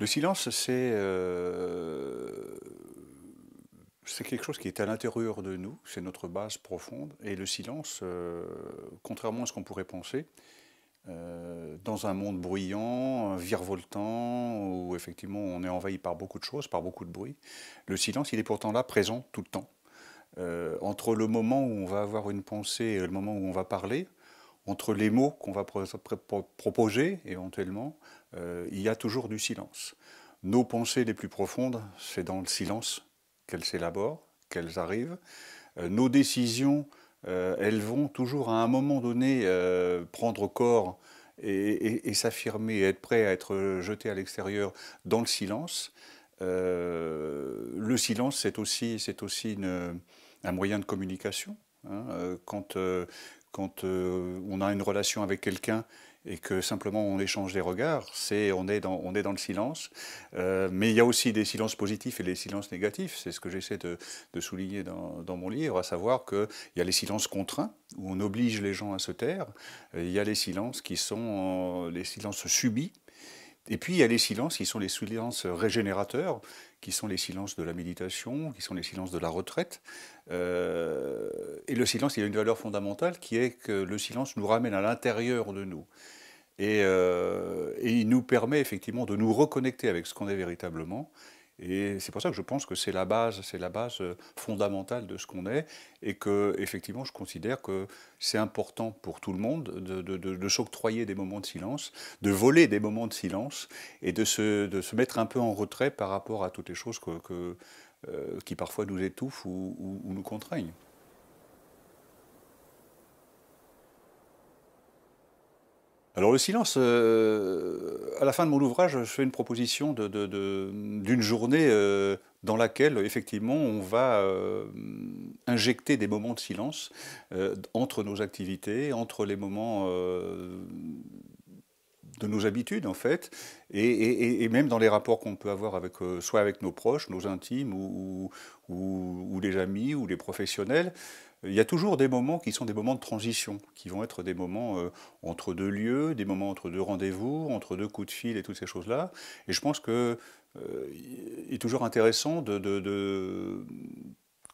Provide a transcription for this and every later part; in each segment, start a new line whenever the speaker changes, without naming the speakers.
Le silence, c'est quelque chose qui est à l'intérieur de nous, c'est notre base profonde. Et le silence, contrairement à ce qu'on pourrait penser, dans un monde bruyant, virevoltant, où effectivement on est envahi par beaucoup de choses, par beaucoup de bruit, le silence, il est pourtant là, présent tout le temps. Entre le moment où on va avoir une pensée et le moment où on va parler, entre les mots qu'on va proposer éventuellement, il y a toujours du silence. Nos pensées les plus profondes, c'est dans le silence qu'elles s'élaborent, qu'elles arrivent. Nos décisions, elles vont toujours à un moment donné prendre corps et s'affirmer, être prêt à être jeté à l'extérieur dans le silence. Le silence, c'est aussi un moyen de communication. Hein. Quand on a une relation avec quelqu'un et que simplement on échange des regards, on est dans le silence. Mais il y a aussi des silences positifs et des silences négatifs. C'est ce que j'essaie de souligner dans mon livre, à savoir qu'il y a les silences contraints, où on oblige les gens à se taire. Il y a les silences qui sont les silences subis. Et puis il y a les silences qui sont les silences régénérateurs, qui sont les silences de la méditation, qui sont les silences de la retraite. Et le silence, il y a une valeur fondamentale qui est que le silence nous ramène à l'intérieur de nous. Et il nous permet effectivement de nous reconnecter avec ce qu'on est véritablement. Et c'est pour ça que je pense que c'est la base fondamentale de ce qu'on est, et que effectivement je considère que c'est important pour tout le monde de s'octroyer des moments de silence, de voler des moments de silence, et de se mettre un peu en retrait par rapport à toutes les choses qui parfois nous étouffent ou nous contraignent. Alors le silence, à la fin de mon ouvrage, je fais une proposition d'une journée dans laquelle effectivement on va injecter des moments de silence entre nos activités, entre les moments de nos habitudes en fait, et même dans les rapports qu'on peut avoir avec, soit avec nos proches, nos intimes, ou les amis, ou les professionnels. Il y a toujours des moments qui sont des moments de transition, qui vont être des moments entre deux lieux, des moments entre deux rendez-vous, entre deux coups de fil et toutes ces choses-là. Et je pense que il est toujours intéressant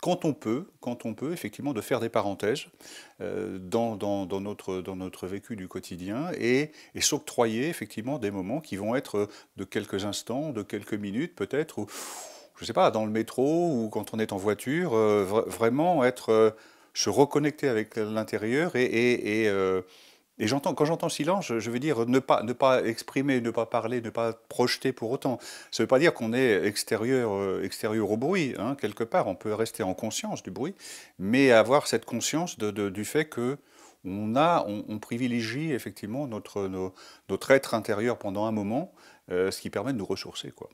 quand on peut, effectivement, de faire des parenthèses dans notre vécu du quotidien, et s'octroyer effectivement des moments qui vont être de quelques instants, de quelques minutes peut-être, ou je ne sais pas, dans le métro ou quand on est en voiture, vraiment se reconnecter avec l'intérieur, et quand j'entends silence, je veux dire ne pas exprimer, ne pas parler, ne pas projeter pour autant. Ça ne veut pas dire qu'on est extérieur au bruit, hein, quelque part. On peut rester en conscience du bruit, mais avoir cette conscience du fait que on privilégie effectivement notre être intérieur pendant un moment, ce qui permet de nous ressourcer, quoi.